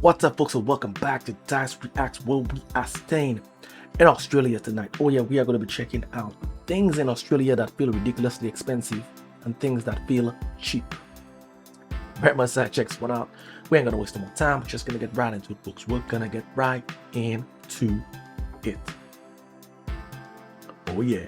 What's up, folks, and welcome back to Dyce Reacts, where we are staying in Australia tonight. Oh yeah, we are going to be checking out things in Australia that feel ridiculously expensive and things that feel cheap. Very much side checks one out. We ain't going to waste no more time. We're just going to get right into it, folks. We're going to get right into it. Oh yeah.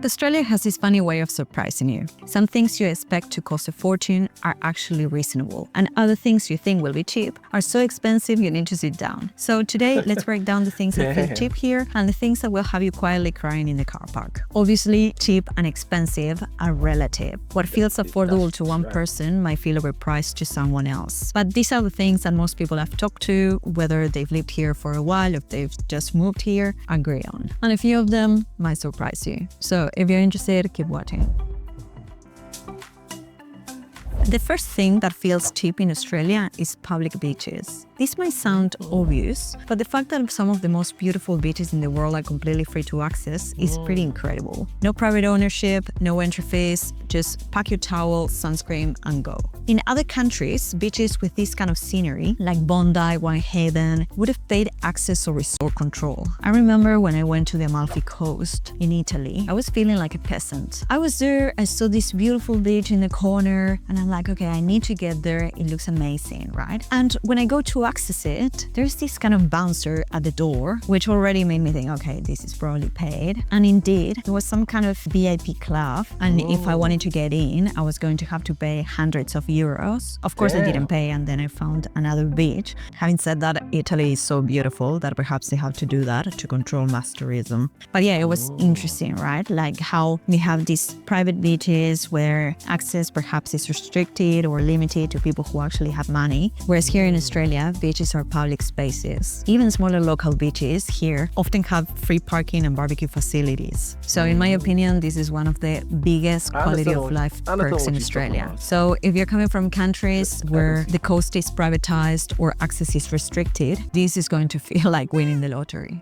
Australia has this funny way of surprising you. Some things you expect to cost a fortune are actually reasonable, and other things you think will be cheap are so expensive you need to sit down. So today, let's break down the things that feel cheap here and the things that will have you quietly crying in the car park. Obviously, cheap and expensive are relative. What feels affordable to one person might feel overpriced to someone else. But these are the things that most people I've talked to, whether they've lived here for a while or they've just moved here, agree on. And a few of them might surprise you. So if you're interested, keep watching. The first thing that feels cheap in Australia is public beaches. This might sound obvious, but the fact that some of the most beautiful beaches in the world are completely free to access is pretty incredible. No private ownership, no entry fees, just pack your towel, sunscreen, and go. In other countries, beaches with this kind of scenery, like Bondi, Whitehaven, would have paid access or resort control. I remember when I went to the Amalfi Coast in Italy, I was feeling like a peasant. I was there, I saw this beautiful beach in the corner, and I'm like, okay, I need to get there, it looks amazing, right? And when I go to access it, there's this kind of bouncer at the door, which already made me think, okay, this is probably paid. And indeed, there was some kind of VIP club, and if I wanted to get in, I was going to have to pay hundreds of euros. Of course, I didn't pay, and then I found another beach. Having said that, Italy is so beautiful that perhaps they have to do that to control mass tourism. But yeah, it was interesting, right? Like how we have these private beaches where access perhaps is restricted or limited to people who actually have money, whereas here in Australia, beaches are public spaces. Even smaller local beaches here often have free parking and barbecue facilities. So in my opinion, this is one of the biggest quality of life perks in Australia. So if you're coming from countries where the coast is privatized or access is restricted, this is going to feel like winning the lottery.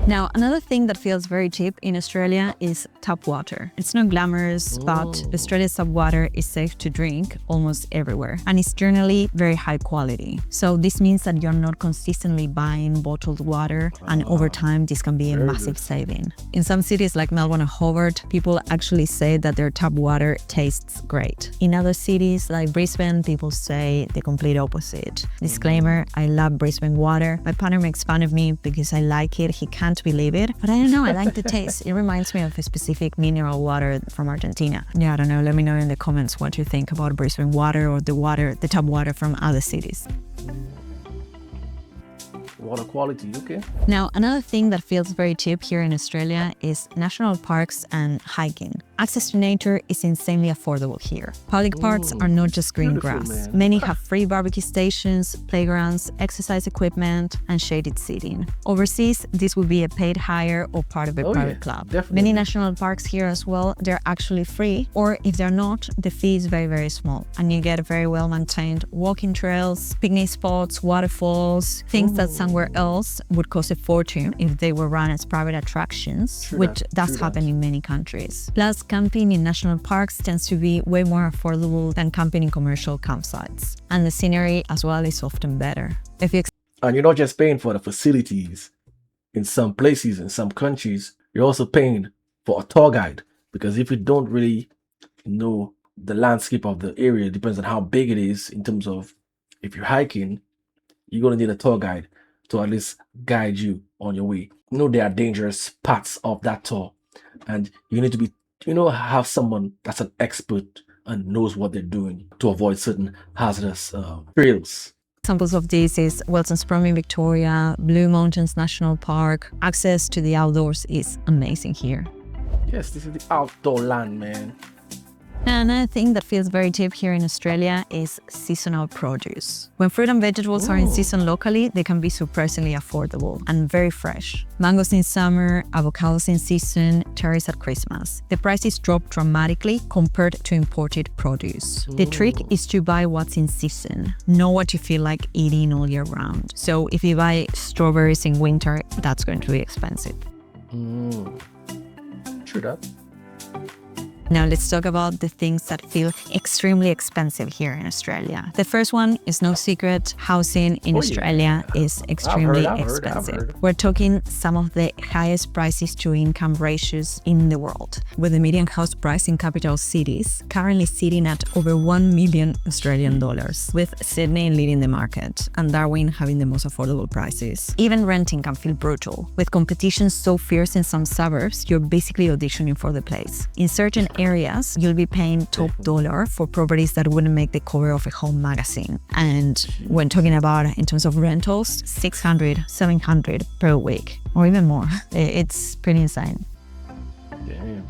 Now, another thing that feels very cheap in Australia is tap water. It's not glamorous, but Australia's tap water is safe to drink almost everywhere, and it's generally very high quality. So this means that you're not consistently buying bottled water, and over time, this can be a massive saving. In some cities like Melbourne or Hobart, people actually say that their tap water tastes great. In other cities like Brisbane, people say the complete opposite. Disclaimer, I love Brisbane water. My partner makes fun of me because I like it. He can't believe it, but I don't know, I like the taste. It reminds me of a specific mineral water from Argentina. Yeah, I don't know, let me know in the comments what you think about Brisbane water or the tap water from other cities. Water quality, okay. Now, another thing that feels very cheap here in Australia is national parks and hiking. Access to nature is insanely affordable here. Public parks are not just green grass. Many have free barbecue stations, playgrounds, exercise equipment, and shaded seating. Overseas, this would be a paid hire or part of a private club. Definitely. Many national parks here as well, they're actually free, or if they're not, the fee is very, very small. And you get very well-maintained walking trails, picnic spots, waterfalls, things that somewhere else would cost a fortune if they were run as private attractions, which does happen in many countries. Plus, camping in national parks tends to be way more affordable than camping in commercial campsites. And the scenery as well is often better. And you're not just paying for the facilities. In some places, in some countries, you're also paying for a tour guide, because if you don't really know the landscape of the area, it depends on how big it is in terms of if you're hiking, you're going to need a tour guide to at least guide you on your way. You know, there are dangerous parts of that tour, and you need to be, have someone that's an expert and knows what they're doing to avoid certain hazardous trails. Examples of this is Wilson's Prom in Victoria, Blue Mountains National Park. Access to the outdoors is amazing here. Yes, this is the outdoor land, man. Another thing that feels very cheap here in Australia is seasonal produce. When fruit and vegetables are in season locally, they can be surprisingly affordable and very fresh. Mangoes in summer, avocados in season, cherries at Christmas. The prices drop dramatically compared to imported produce. The trick is to buy what's in season, not what you feel like eating all year round. So if you buy strawberries in winter, that's going to be expensive. True that. Now let's talk about the things that feel extremely expensive here in Australia. The first one is no secret, housing in Australia is extremely expensive. We're talking some of the highest prices to income ratios in the world, with the median house price in capital cities currently sitting at over 1 million Australian dollars, with Sydney leading the market and Darwin having the most affordable prices. Even renting can feel brutal. With competition so fierce in some suburbs, you're basically auditioning for the place. In certain areas, you'll be paying top dollar for properties that wouldn't make the cover of a home magazine. And when talking about in terms of rentals, 600, 700 per week, or even more. It's pretty insane. Damn.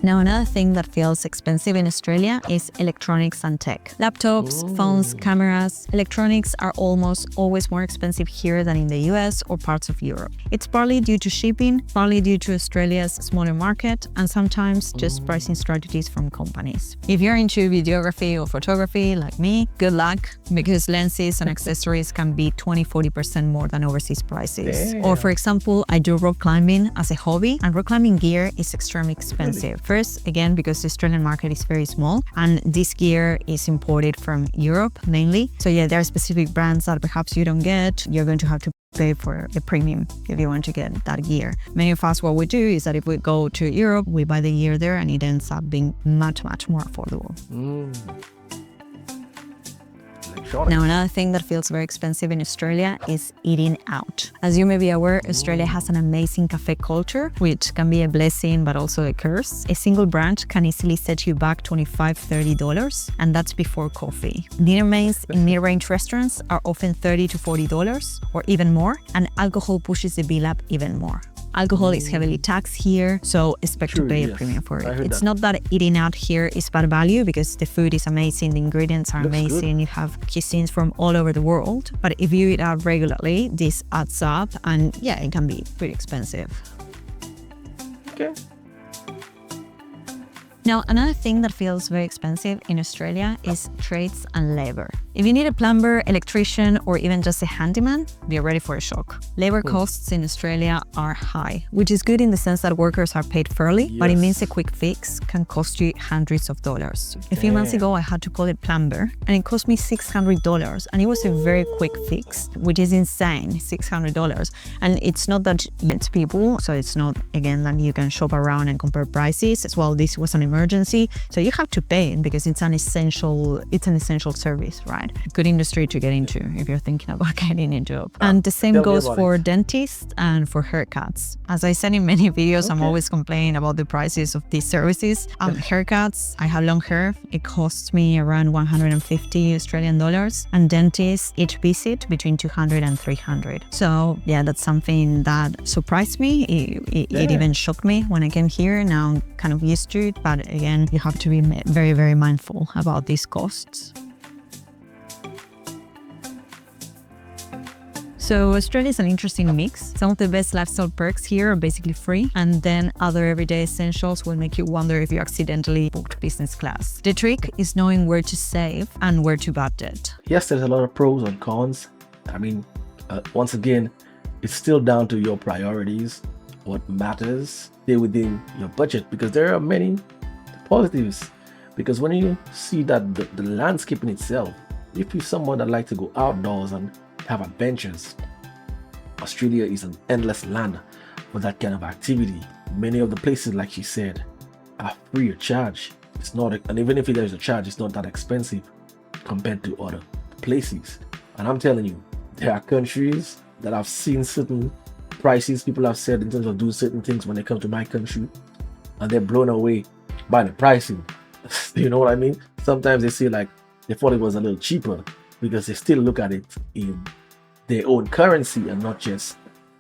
Now, another thing that feels expensive in Australia is electronics and tech. Laptops, phones, cameras. Electronics are almost always more expensive here than in the US or parts of Europe. It's partly due to shipping, partly due to Australia's smaller market, and sometimes just pricing strategies from companies. If you're into videography or photography like me, good luck, because lenses and accessories can be 20-40% more than overseas prices. Or for example, I do rock climbing as a hobby, and rock climbing gear is extremely expensive. First, again, because the Australian market is very small and this gear is imported from Europe mainly. So yeah, there are specific brands that perhaps you don't get. You're going to have to pay for the premium if you want to get that gear. Many of us, what we do is that if we go to Europe, we buy the gear there and it ends up being much, much more affordable. Now, another thing that feels very expensive in Australia is eating out. As you may be aware, Australia has an amazing cafe culture, which can be a blessing but also a curse. A single brand can easily set you back $25-$30, and that's before coffee. Dinner menus in mid-range restaurants are often $30 to $40 or even more, and alcohol pushes the bill up even more. Alcohol is heavily taxed here, so expect to pay a premium for it. It's not that eating out here is bad value, because the food is amazing, the ingredients are amazing, you have cuisines from all over the world. But if you eat out regularly, this adds up, and yeah, it can be pretty expensive. Okay. Now, another thing that feels very expensive in Australia is trades and labor. If you need a plumber, electrician, or even just a handyman, be ready for a shock. Labor costs in Australia are high, which is good in the sense that workers are paid fairly, but it means a quick fix can cost you hundreds of dollars. A few months ago, I had to call a plumber, and it cost me $600, and it was a very quick fix, which is insane, $600. And it's not that it's people, so it's not, again, that you can shop around and compare prices. As well, this was an emergency, so you have to pay it because it's an essential service, right? Good industry to get into if you're thinking about getting a job. And the same goes for dentists and for haircuts. As I said in many videos, I'm always complaining about the prices of these services. Haircuts, I have long hair, it costs me around 150 Australian dollars, and dentists, each visit between 200 and 300. So yeah, that's something that surprised me. It even shocked me when I came here. Now I'm kind of used to it, but again, you have to be very, very mindful about these costs. So Australia is an interesting mix. Some of the best lifestyle perks here are basically free, and then other everyday essentials will make you wonder if you accidentally booked business class. The trick is knowing where to save and where to budget. Yes, there's a lot of pros and cons. I mean, once again, it's still down to your priorities. What matters, stay within your budget, because there are many positives. Because when you see that the landscape in itself, if you're someone that likes to go outdoors and have adventures, Australia is an endless land for that kind of activity. Many of the places, like she said, are free of charge. It's not, and even if there's a charge, it's not that expensive compared to other places. And I'm telling you, there are countries that I've seen certain prices people have said in terms of doing certain things when they come to my country, and they're blown away by the pricing. You know what I mean? Sometimes they say like they thought it was a little cheaper because they still look at it in their own currency and not just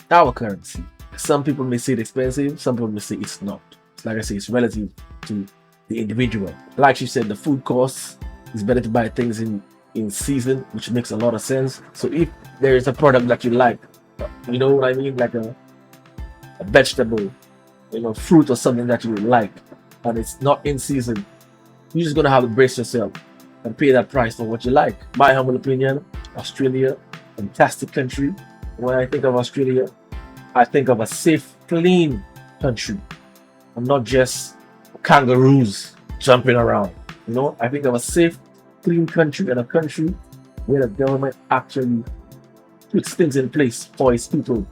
our currency. Some people may say it's expensive, some people may say it's not. Like I say, it's relative to the individual. Like she said, the food costs, it's better to buy things in season, which makes a lot of sense. So if there is a product that you like, you know what I mean, like a vegetable, fruit or something that you like, and it's not in season, you're just gonna have to brace yourself and pay that price for what you like. My humble opinion, Australia, fantastic country. When I think of Australia, I think of a safe, clean country, and not just kangaroos jumping around. I think of a safe, clean country and a country where the government actually puts things in place for its people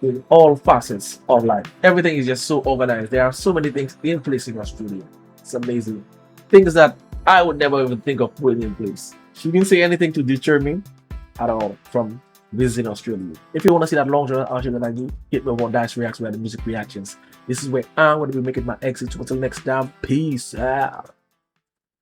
in all facets of life. Everything is just so organized. There are so many things in place in Australia. It's amazing. Things that I would never even think of putting in place. She didn't say anything to deter me at all from visiting Australia. If you want to see that long journey Australia than I do, hit me up on Dyce Reacts, where the music reactions. This is where I'm going to be making my exit. Until next time, peace out.